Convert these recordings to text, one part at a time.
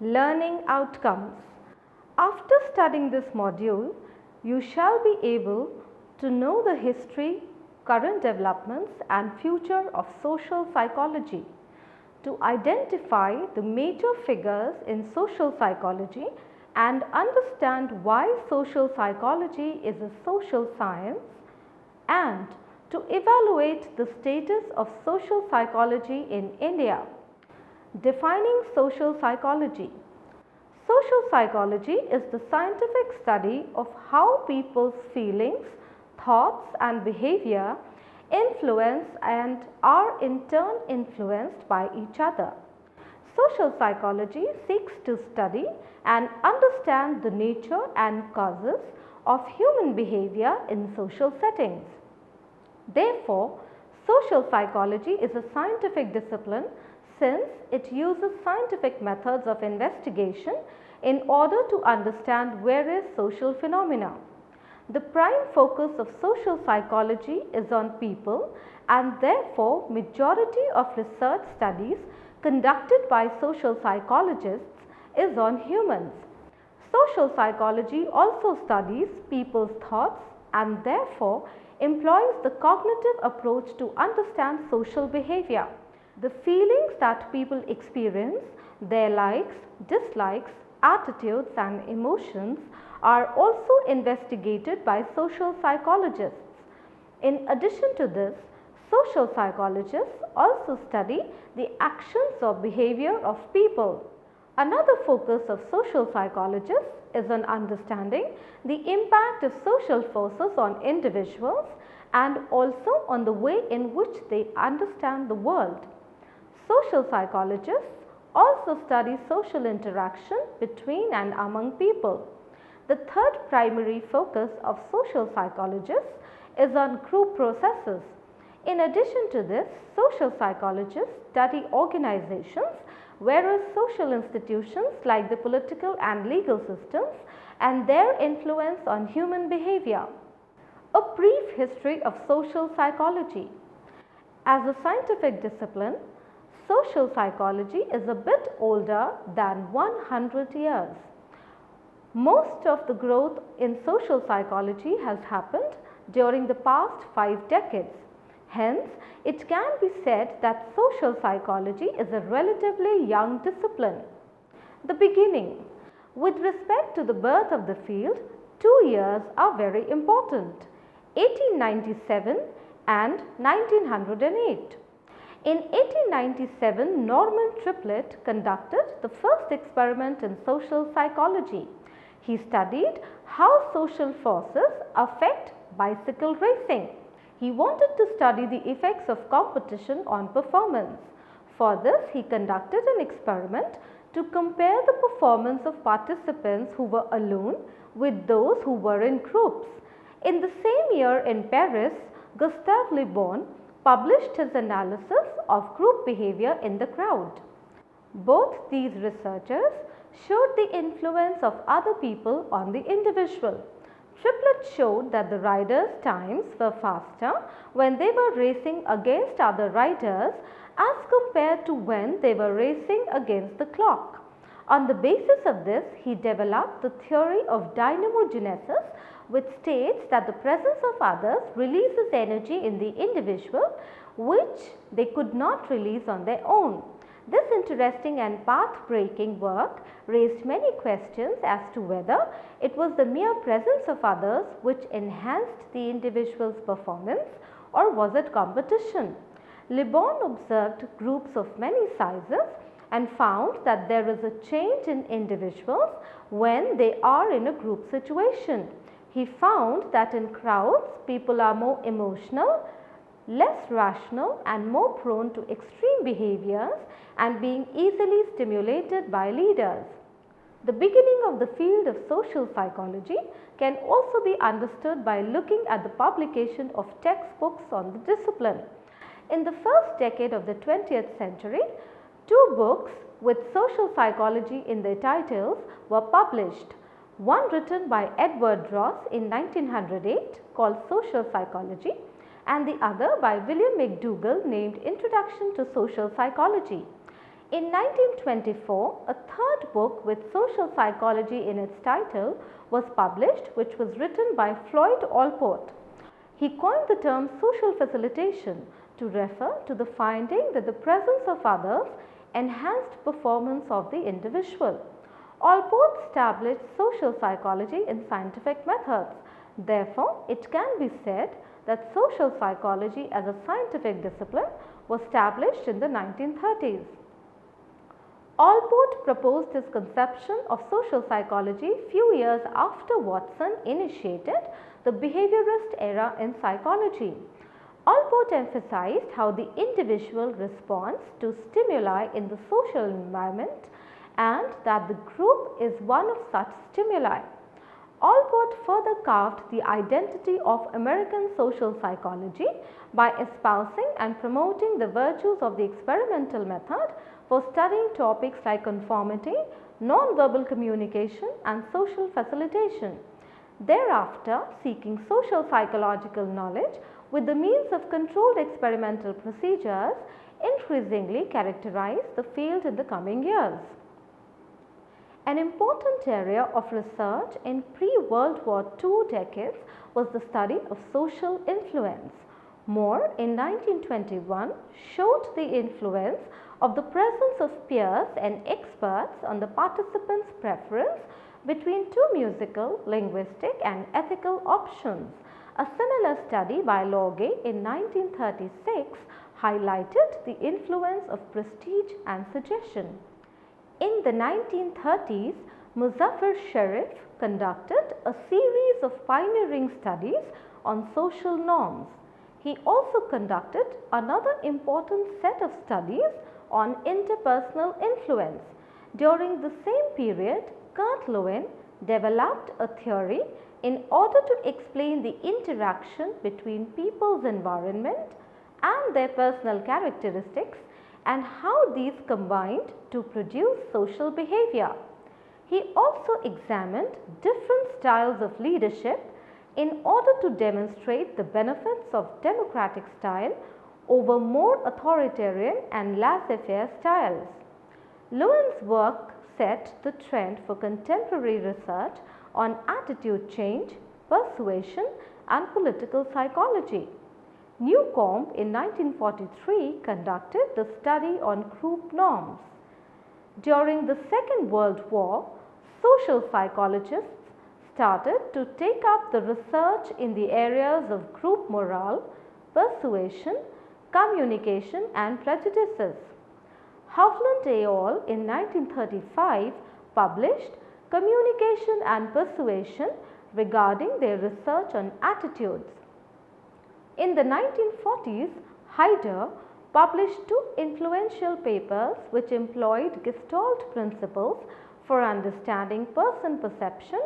Learning outcomes. After studying this module, you shall be able to know the history, current developments and future of social psychology, to identify the major figures in social psychology and understand why social psychology is a social science, and to evaluate the status of social psychology in India. Defining social psychology. Social psychology is the scientific study of how people's feelings, thoughts and behavior influence and are in turn influenced by each other. Social psychology seeks to study and understand the nature and causes of human behavior in social settings. Therefore, social psychology is a scientific discipline since it uses scientific methods of investigation in order to understand various social phenomena. The prime focus of social psychology is on people, and therefore majority of research studies conducted by social psychologists is on humans. Social psychology also studies people's thoughts and therefore employs the cognitive approach to understand social behavior. The feelings that people experience, their likes, dislikes, attitudes and emotions are also investigated by social psychologists. In addition to this, social psychologists also study the actions or behavior of people. Another focus of social psychologists is on understanding the impact of social forces on individuals and also on the way in which they understand the world. Social psychologists also study social interaction between and among people. The third primary focus of social psychologists is on group processes. In addition to this, social psychologists study organizations, whereas social institutions like the political and legal systems and their influence on human behavior. A brief history of social psychology. As a scientific discipline, social psychology is a bit older than 100 years. Most of the growth in social psychology has happened during the past 5 decades. Hence, it can be said that social psychology is a relatively young discipline. The beginning. With respect to the birth of the field, 2 years are very important: 1897 and 1908. In 1897, Norman Triplett conducted the first experiment in social psychology. He studied how social forces affect bicycle racing. He wanted to study the effects of competition on performance. For this, he conducted an experiment to compare the performance of participants who were alone with those who were in groups. In the same year in Paris, Gustave Le Bon published his analysis of group behavior in the crowd. Both these researchers showed the influence of other people on the individual. Triplett showed that the riders' times were faster when they were racing against other riders as compared to when they were racing against the clock. On the basis of this, he developed the theory of dynamogenesis, which states that the presence of others releases energy in the individual which they could not release on their own. This interesting and path-breaking work raised many questions as to whether it was the mere presence of others which enhanced the individual's performance, or was it competition. Le Bon observed groups of many sizes and found that there is a change in individuals when they are in a group situation. He found that in crowds, people are more emotional, less rational and more prone to extreme behaviors and being easily stimulated by leaders. The beginning of the field of social psychology can also be understood by looking at the publication of textbooks on the discipline. In the first decade of the 20th century, 2 books with social psychology in their titles were published. One written by Edward Ross in 1908 called Social Psychology, and the other by William McDougall named Introduction to Social Psychology. In 1924, a third book with social psychology in its title was published, which was written by Floyd Allport. He coined the term social facilitation to refer to the finding that the presence of others enhanced performance of the individual. Allport established social psychology in scientific methods. Therefore, it can be said that social psychology as a scientific discipline was established in the 1930s. Allport proposed his conception of social psychology few years after Watson initiated the behaviorist era in psychology. Allport emphasized how the individual responds to stimuli in the social environment and that the group is one of such stimuli. Allport further carved the identity of American social psychology by espousing and promoting the virtues of the experimental method for studying topics like conformity, non-verbal communication and social facilitation. Thereafter, seeking social psychological knowledge with the means of controlled experimental procedures increasingly characterized the field in the coming years. An important area of research in pre-World War II decades was the study of social influence. Moore in 1921 showed the influence of the presence of peers and experts on the participants' preference between two musical, linguistic and ethical options. A similar study by Logge in 1936 highlighted the influence of prestige and suggestion. In the 1930s, Muzaffar Sherif conducted a series of pioneering studies on social norms. He also conducted another important set of studies on interpersonal influence. During the same period, Kurt Lewin developed a theory in order to explain the interaction between people's environment and their personal characteristics and how these combined to produce social behavior. He also examined different styles of leadership in order to demonstrate the benefits of democratic style over more authoritarian and laissez-faire styles. Lewin's work set the trend for contemporary research on attitude change, persuasion and political psychology. Newcomb in 1943 conducted the study on group norms. During the Second World War, social psychologists started to take up the research in the areas of group morale, persuasion, communication and prejudices. Hovland et al. In 1935 published Communication and Persuasion regarding their research on attitudes. In the 1940s, Haider published two influential papers which employed Gestalt principles for understanding person perception,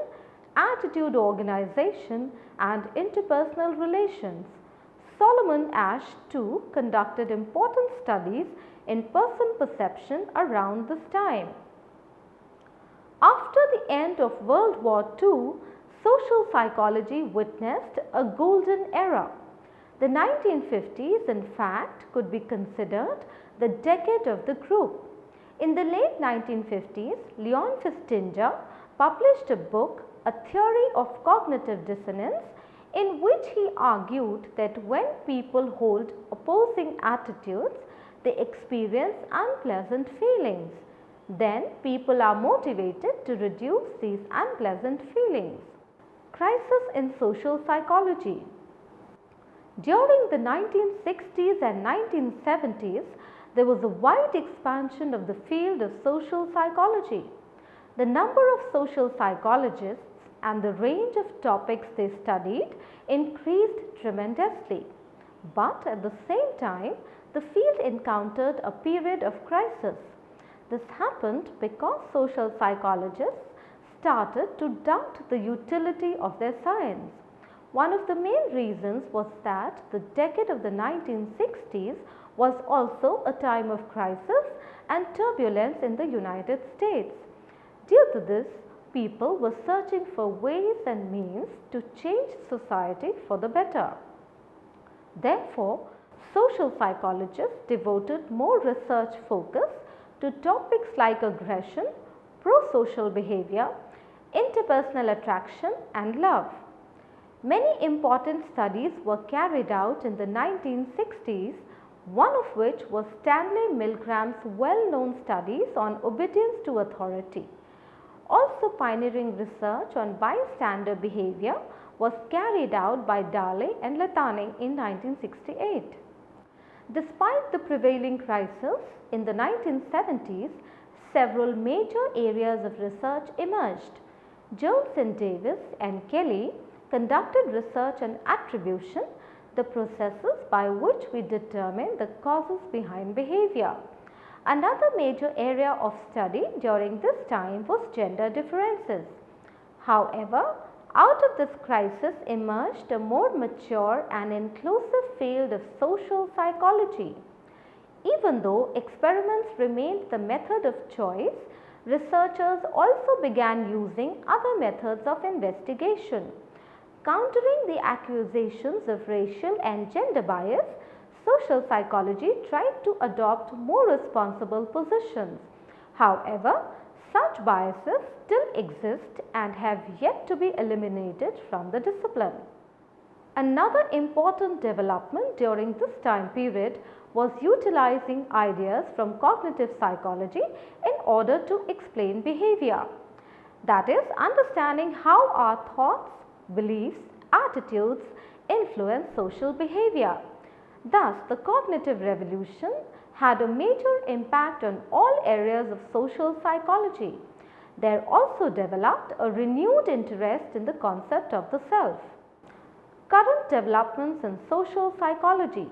attitude organization and interpersonal relations. Solomon Asch too conducted important studies in person perception around this time. After the end of World War II, social psychology witnessed a golden era. The 1950s, in fact, could be considered the decade of the group. In the late 1950s, Leon Festinger published a book, A Theory of Cognitive Dissonance, in which he argued that when people hold opposing attitudes, they experience unpleasant feelings. Then people are motivated to reduce these unpleasant feelings. Crisis in social psychology. During the 1960s and 1970s, there was a wide expansion of the field of social psychology. The number of social psychologists and the range of topics they studied increased tremendously. But at the same time, the field encountered a period of crisis. This happened because social psychologists started to doubt the utility of their science. One of the main reasons was that the decade of the 1960s was also a time of crisis and turbulence in the United States. Due to this, people were searching for ways and means to change society for the better. Therefore, social psychologists devoted more research focus to topics like aggression, pro-social behavior, interpersonal attraction and love. Many important studies were carried out in the 1960s, one of which was Stanley Milgram's well-known studies on obedience to authority. Also pioneering research on bystander behavior was carried out by Dale and Latane in 1968. Despite the prevailing crisis in the 1970s, several major areas of research emerged. Jones and Davis and Kelly conducted research on attribution, the processes by which we determine the causes behind behavior. Another major area of study during this time was gender differences. However, out of this crisis emerged a more mature and inclusive field of social psychology. Even though experiments remained the method of choice, researchers also began using other methods of investigation. Countering the accusations of racial and gender bias, social psychology tried to adopt more responsible positions. However, such biases still exist and have yet to be eliminated from the discipline. Another important development during this time period was utilizing ideas from cognitive psychology in order to explain behavior. That is, understanding how our thoughts, beliefs, attitudes influence social behavior. Thus, the cognitive revolution had a major impact on all areas of social psychology. There also developed a renewed interest in the concept of the self. Current developments in social psychology.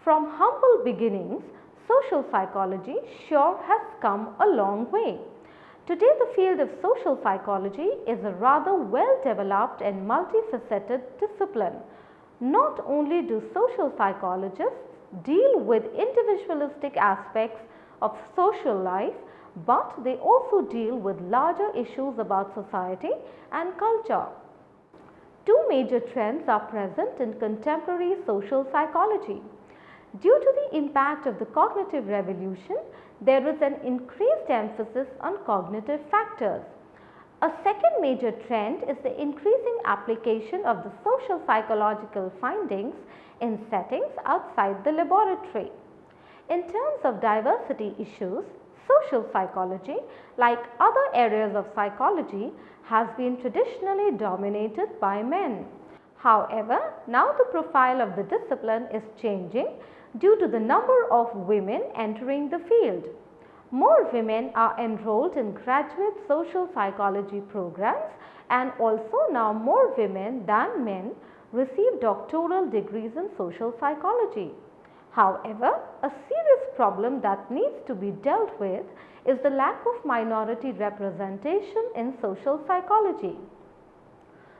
From humble beginnings, social psychology sure has come a long way. Today, the field of social psychology is a rather well developed and multifaceted discipline. Not only do social psychologists deal with individualistic aspects of social life, but they also deal with larger issues about society and culture. Two major trends are present in contemporary social psychology. Due to the impact of the cognitive revolution, there is an increased emphasis on cognitive factors. A second major trend is the increasing application of the social psychological findings in settings outside the laboratory. In terms of diversity issues, social psychology, like other areas of psychology, has been traditionally dominated by men. However, now the profile of the discipline is changing due to the number of women entering the field. More women are enrolled in graduate social psychology programs, and also now more women than men receive doctoral degrees in social psychology. However, a serious problem that needs to be dealt with is the lack of minority representation in social psychology.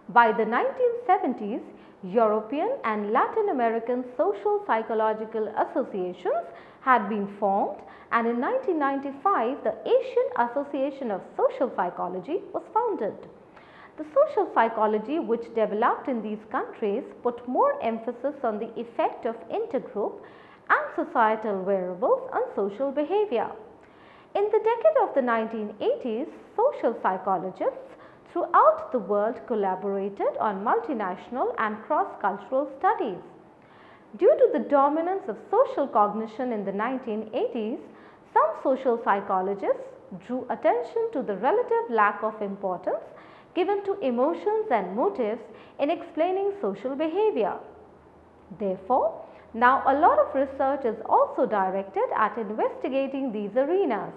By the 1970s, European and Latin American social psychological associations had been formed, and in 1995 the Asian Association of Social Psychology was founded. The social psychology which developed in these countries put more emphasis on the effect of intergroup and societal variables on social behavior. In the decade of the 1980s, social psychologists throughout the world collaborated on multinational and cross-cultural studies. Due to the dominance of social cognition in the 1980s, some social psychologists drew attention to the relative lack of importance given to emotions and motives in explaining social behavior. Therefore, now a lot of research is also directed at investigating these arenas.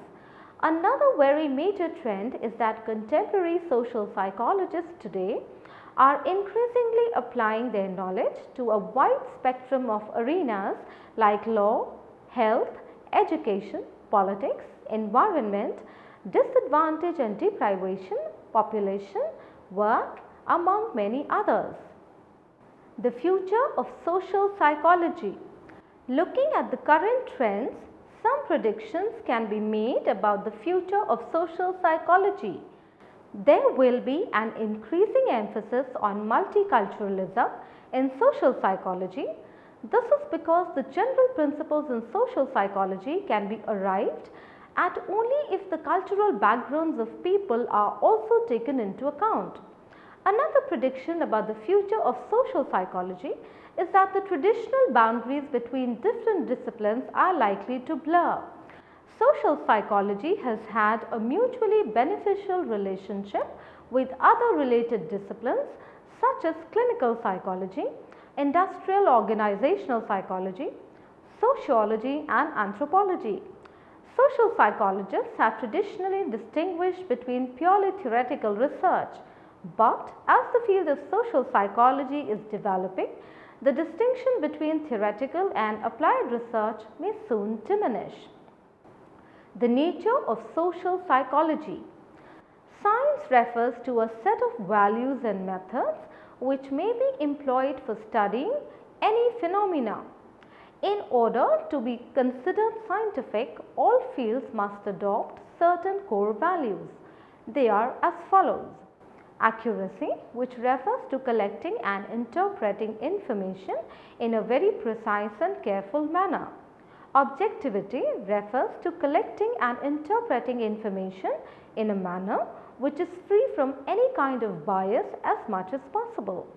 Another very major trend is that contemporary social psychologists today are increasingly applying their knowledge to a wide spectrum of arenas like law, health, education, politics, environment, disadvantage and deprivation, population, work, among many others. The future of social psychology. Looking at the current trends, some predictions can be made about the future of social psychology. There will be an increasing emphasis on multiculturalism in social psychology. This is because the general principles in social psychology can be arrived and only if the cultural backgrounds of people are also taken into account. Another prediction about the future of social psychology is that the traditional boundaries between different disciplines are likely to blur. Social psychology has had a mutually beneficial relationship with other related disciplines such as clinical psychology, industrial organizational psychology, sociology and anthropology. Social psychologists have traditionally distinguished between purely theoretical research, but as the field of social psychology is developing, the distinction between theoretical and applied research may soon diminish. The nature of social psychology. Science refers to a set of values and methods which may be employed for studying any phenomena. In order to be considered scientific, all fields must adopt certain core values. They are as follows. Accuracy, which refers to collecting and interpreting information in a very precise and careful manner. Objectivity refers to collecting and interpreting information in a manner which is free from any kind of bias as much as possible.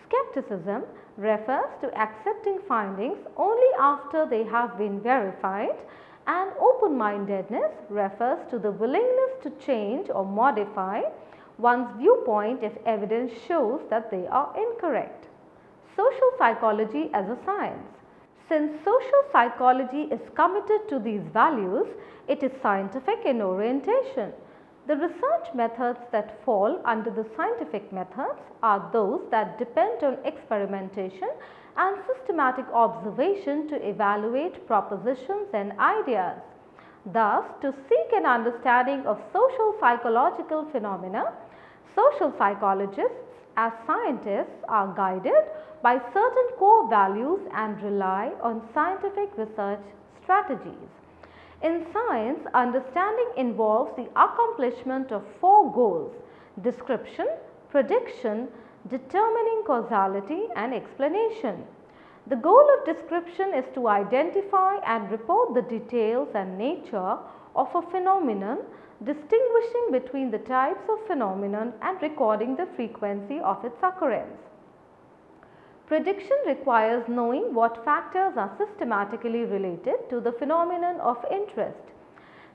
Skepticism refers to accepting findings only after they have been verified, and open-mindedness refers to the willingness to change or modify one's viewpoint if evidence shows that they are incorrect. Social psychology as a science. Since social psychology is committed to these values, it is scientific in orientation. The research methods that fall under the scientific methods are those that depend on experimentation and systematic observation to evaluate propositions and ideas. Thus, to seek an understanding of social psychological phenomena, social psychologists as scientists are guided by certain core values and rely on scientific research strategies. In science, understanding involves the accomplishment of four goals: description, prediction, determining causality and explanation. The goal of description is to identify and report the details and nature of a phenomenon, distinguishing between the types of phenomenon and recording the frequency of its occurrence. Prediction requires knowing what factors are systematically related to the phenomenon of interest.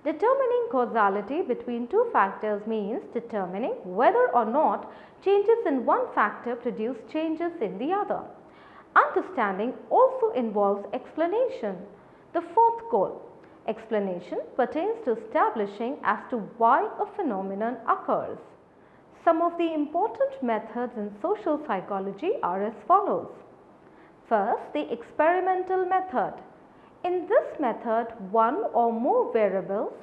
Determining causality between two factors means determining whether or not changes in one factor produce changes in the other. Understanding also involves explanation. The fourth goal, explanation, pertains to establishing as to why a phenomenon occurs. Some of the important methods in social psychology are as follows. First, the experimental method. In this method, one or more variables,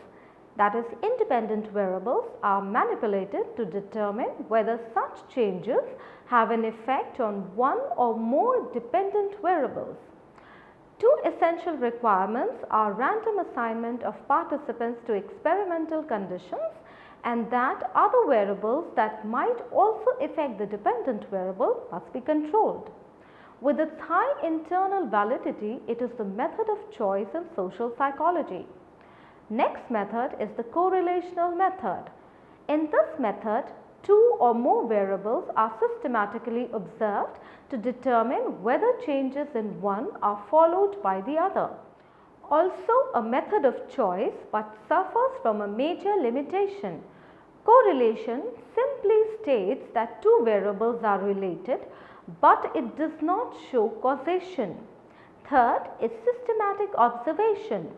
that is independent variables, are manipulated to determine whether such changes have an effect on one or more dependent variables. Two essential requirements are random assignment of participants to experimental conditions and that other variables that might also affect the dependent variable must be controlled. With its high internal validity, it is the method of choice in social psychology. Next method is the correlational method. In this method, two or more variables are systematically observed to determine whether changes in one are followed by the other. Also a method of choice, but suffers from a major limitation. Correlation simply states that two variables are related, but it does not show causation. Third is systematic observation.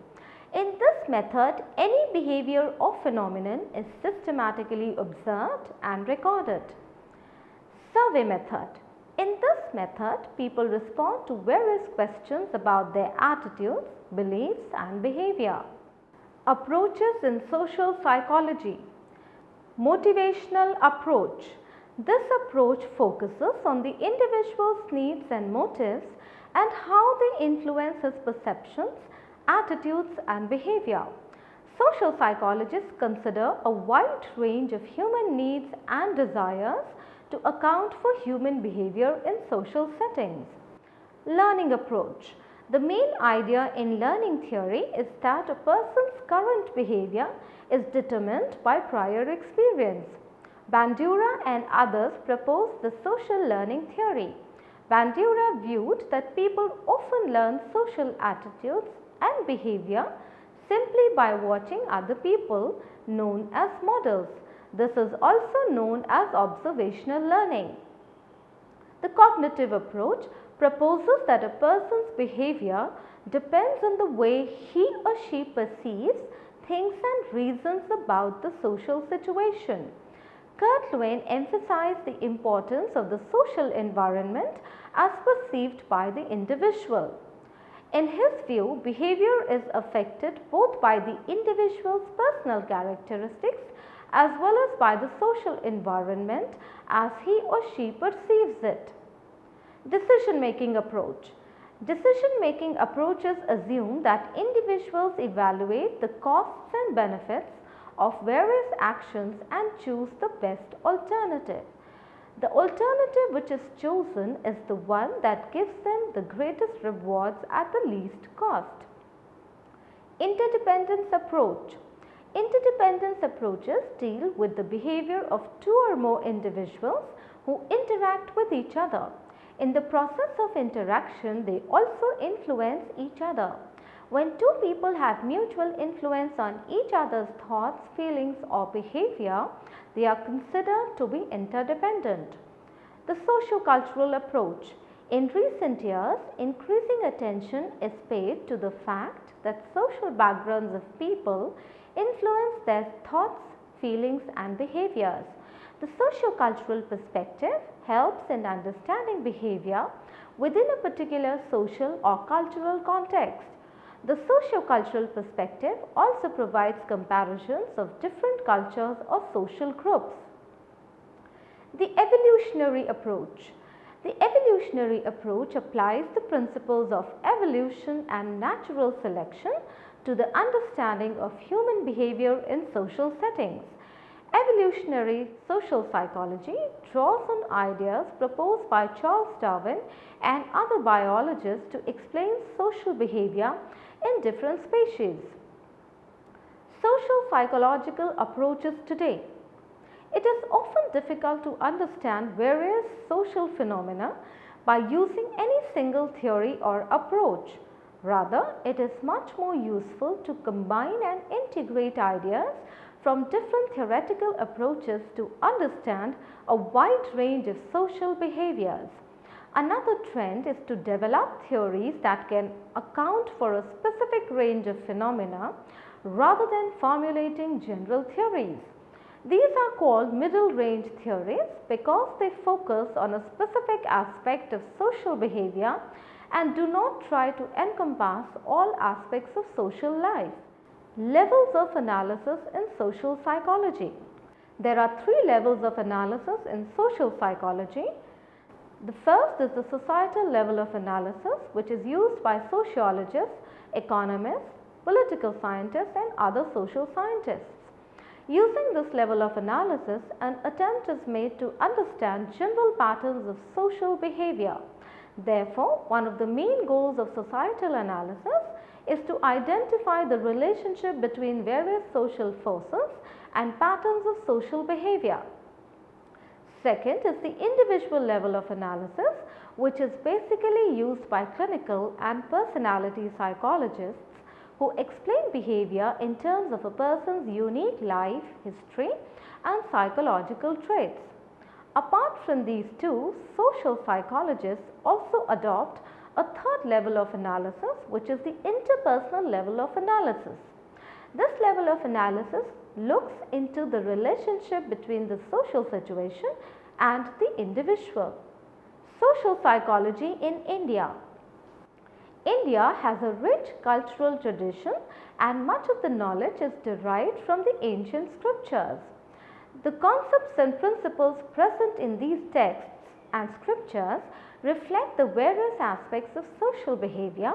In this method, any behavior or phenomenon is systematically observed and recorded. Survey method. In this method, people respond to various questions about their attitudes, beliefs and behavior. Approaches in social psychology. Motivational approach. This approach focuses on the individual's needs and motives and how they influence his perceptions, attitudes and behavior. Social psychologists consider a wide range of human needs and desires to account for human behavior in social settings. Learning approach. The main idea in learning theory is that a person's current behavior is determined by prior experience. Bandura and others proposed the social learning theory. Bandura viewed that people often learn social attitudes and behavior simply by watching other people, known as models. This is also known as observational learning. The cognitive approach proposes that a person's behavior depends on the way he or she perceives, thinks and reasons about the social situation. Kurt Lewin emphasized the importance of the social environment as perceived by the individual. In his view, behavior is affected both by the individual's personal characteristics as well as by the social environment as he or she perceives it. Decision making approach. Decision making approaches assume that individuals evaluate the costs and benefits of various actions and choose the best alternative. The alternative which is chosen is the one that gives them the greatest rewards at the least cost. Interdependence approach. Interdependence approaches deal with the behavior of two or more individuals who interact with each other. In the process of interaction, they also influence each other. When two people have mutual influence on each other's thoughts, feelings or behavior, they are considered to be interdependent. The socio-cultural approach. In recent years, increasing attention is paid to the fact that social backgrounds of people influence their thoughts, feelings and behaviors. The socio-cultural perspective helps in understanding behavior within a particular social or cultural context. The socio-cultural perspective also provides comparisons of different cultures or social groups. The evolutionary approach. The evolutionary approach applies the principles of evolution and natural selection to the understanding of human behavior in social settings. Evolutionary social psychology draws on ideas proposed by Charles Darwin and other biologists to explain social behavior in different species. Social psychological approaches today. It is often difficult to understand various social phenomena by using any single theory or approach. Rather, it is much more useful to combine and integrate ideas from different theoretical approaches to understand a wide range of social behaviors. Another trend is to develop theories that can account for a specific range of phenomena rather than formulating general theories. These are called middle range theories because they focus on a specific aspect of social behavior and do not try to encompass all aspects of social life. Levels of analysis in social psychology. There are three levels of analysis in social psychology. The first is the societal level of analysis, which is used by sociologists, economists, political scientists and other social scientists. Using this level of analysis, an attempt is made to understand general patterns of social behavior. Therefore, one of the main goals of societal analysis is to identify the relationship between various social forces and patterns of social behavior. Second is the individual level of analysis, which is basically used by clinical and personality psychologists who explain behavior in terms of a person's unique life, history and psychological traits. Apart from these two, social psychologists also adopt a third level of analysis, which is the interpersonal level of analysis. This level of analysis looks into the relationship between the social situation and the individual. Social psychology in India. India has a rich cultural tradition and much of the knowledge is derived from the ancient scriptures. The concepts and principles present in these texts and scriptures reflect the various aspects of social behavior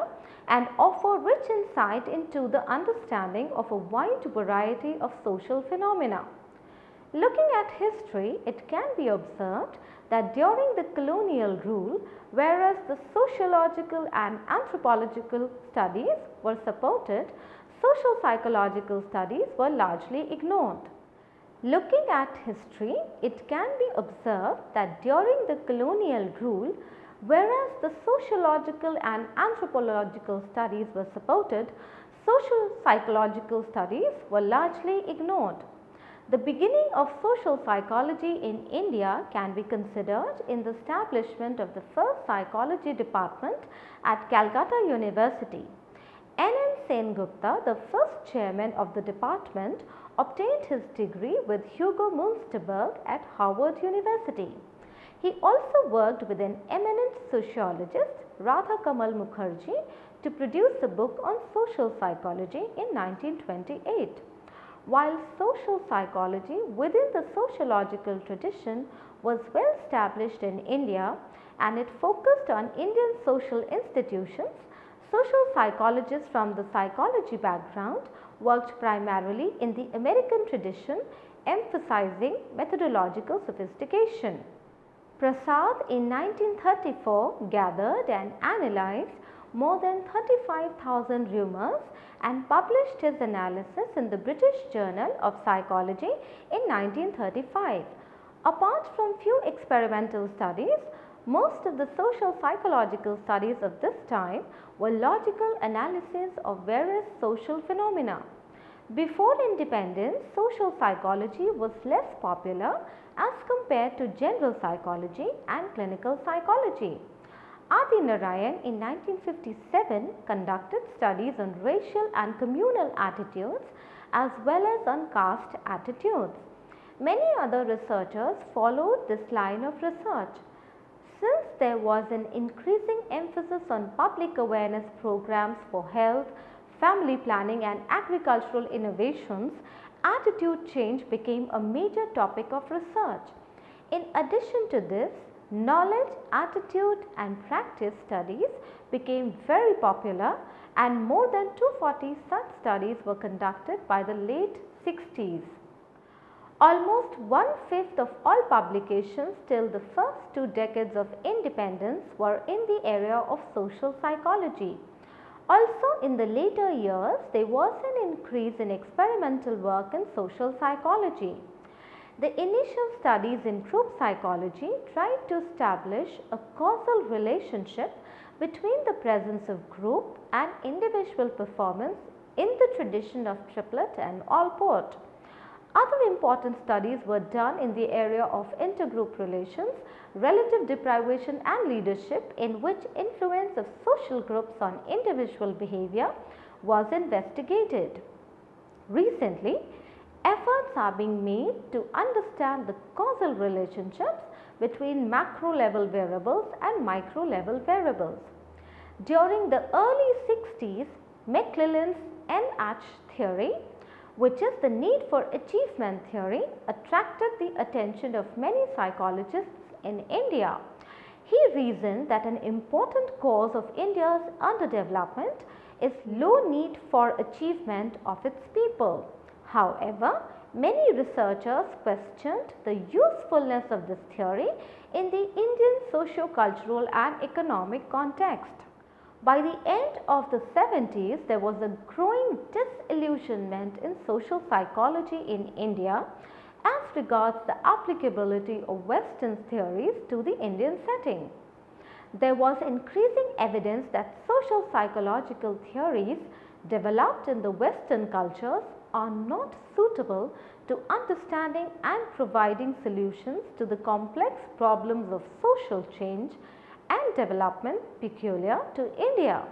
and offer rich insight into the understanding of a wide variety of social phenomena. Looking at history, it can be observed that during the colonial rule, whereas the sociological and anthropological studies were supported, social psychological studies were largely ignored. Looking at history, it can be observed that during the colonial rule, whereas the sociological and anthropological studies were supported, social psychological studies were largely ignored. The beginning of social psychology in India can be considered in the establishment of the first psychology department at Calcutta University. N.N. Sengupta, the first chairman of the department, obtained his degree with Hugo Münsterberg at Harvard University. He also worked with an eminent sociologist, Radha Kamal Mukherjee, to produce a book on social psychology in 1928. While social psychology within the sociological tradition was well established in India and it focused on Indian social institutions, social psychologists from the psychology background worked primarily in the American tradition, emphasizing methodological sophistication. Prasad in 1934 gathered and analyzed more than 35,000 rumors and published his analysis in the British Journal of Psychology in 1935. Apart from few experimental studies, most of the social psychological studies of this time were logical analysis of various social phenomena. Before independence, social psychology was less popular as compared to general psychology and clinical psychology. Adi Narayan in 1957 conducted studies on racial and communal attitudes as well as on caste attitudes. Many other researchers followed this line of research. Since there was an increasing emphasis on public awareness programs for health, family planning and agricultural innovations, attitude change became a major topic of research. In addition to this, knowledge, attitude and practice studies became very popular and more than 240 such studies were conducted by the late 60s. Almost 1/5 of all publications till the first 2 decades of independence were in the area of social psychology. Also in the later years, there was an increase in experimental work in social psychology. The initial studies in group psychology tried to establish a causal relationship between the presence of group and individual performance in the tradition of triplet and Allport. Other important studies were done in the area of intergroup relations, relative deprivation and leadership, in which influence of social groups on individual behavior was investigated. Recently, efforts are being made to understand the causal relationships between macro level variables and micro level variables. During the early 60s, McClellan's NH theory, which is the need for achievement theory, attracted the attention of many psychologists in India. He reasoned that an important cause of India's underdevelopment is low need for achievement of its people. However, many researchers questioned the usefulness of this theory in the Indian socio-cultural and economic context. By the end of the 70s, there was a growing disillusionment in social psychology in India as regards the applicability of Western theories to the Indian setting. There was increasing evidence that social psychological theories developed in the Western cultures are not suitable to understanding and providing solutions to the complex problems of social change and development peculiar to India.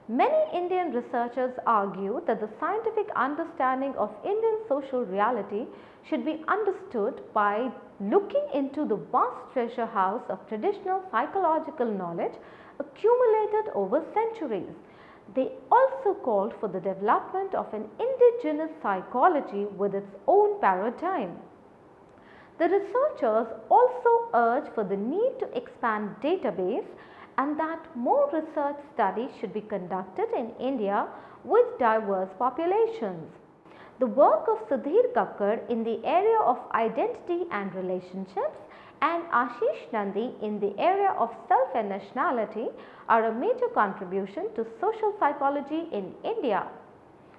Many Indian researchers argue that the scientific understanding of Indian social reality should be understood by looking into the vast treasure house of traditional psychological knowledge accumulated over centuries. They also called for the development of an indigenous psychology with its own paradigm. The researchers also urge for the need to expand database and that more research studies should be conducted in India with diverse populations. The work of Sudhir Kakkar in the area of identity and relationships and Ashish Nandi in the area of self and nationality are a major contribution to social psychology in India.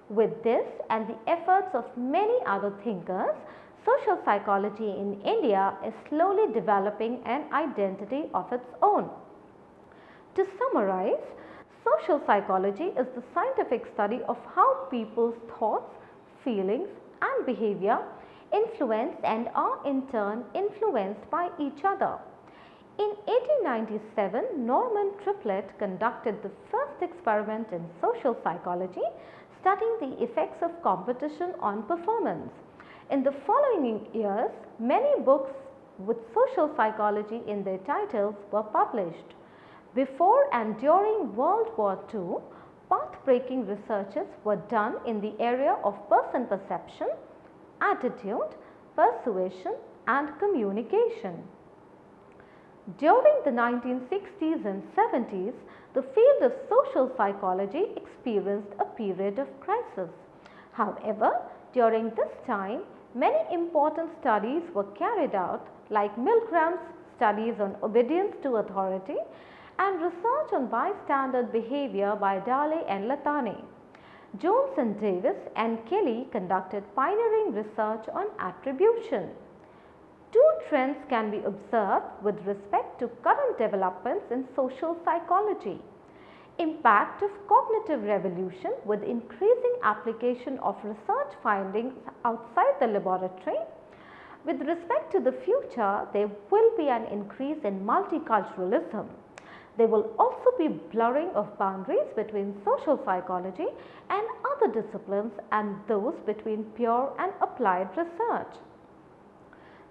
With this and the efforts of many other thinkers, social psychology in India is slowly developing an identity of its own. To summarize, social psychology is the scientific study of how people's thoughts, feelings and behavior influence and are in turn influenced by each other. In 1897, Norman Triplett conducted the first experiment in social psychology studying the effects of competition on performance. In the following years, many books with social psychology in their titles were published. Before and during World War II, path-breaking researches were done in the area of person perception, attitude, persuasion and communication. During the 1960s and 70s, the field of social psychology experienced a period of crisis. However, during this time, many important studies were carried out like Milgram's studies on obedience to authority and research on bystander behavior by Dale and Latane. Jones and Davis and Kelly conducted pioneering research on attribution. Two trends can be observed with respect to current developments in social psychology. Impact of cognitive revolution with increasing application of research findings outside the laboratory. With respect to the future, there will be an increase in multiculturalism. There will also be blurring of boundaries between social psychology and other disciplines and those between pure and applied research.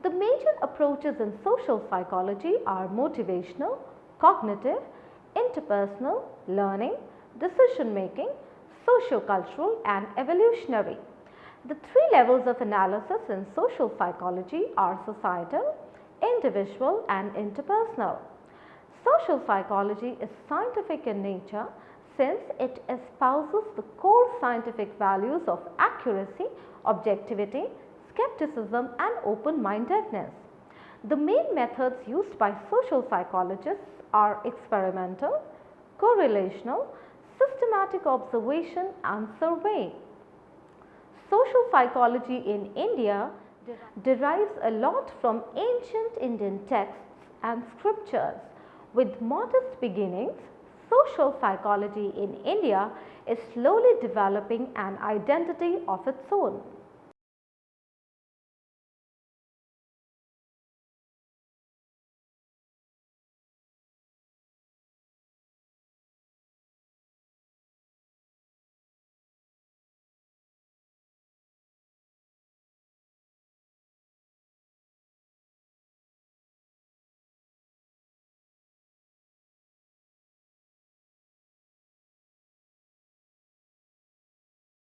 The major approaches in social psychology are motivational, cognitive, interpersonal, learning, decision making, sociocultural and evolutionary. The three levels of analysis in social psychology are societal, individual and interpersonal. Social psychology is scientific in nature since it espouses the core scientific values of accuracy, objectivity, skepticism and open-mindedness. The main methods used by social psychologists are experimental, correlational, systematic observation and survey. Social psychology in India derives a lot from ancient Indian texts and scriptures. With modest beginnings, social psychology in India is slowly developing an identity of its own.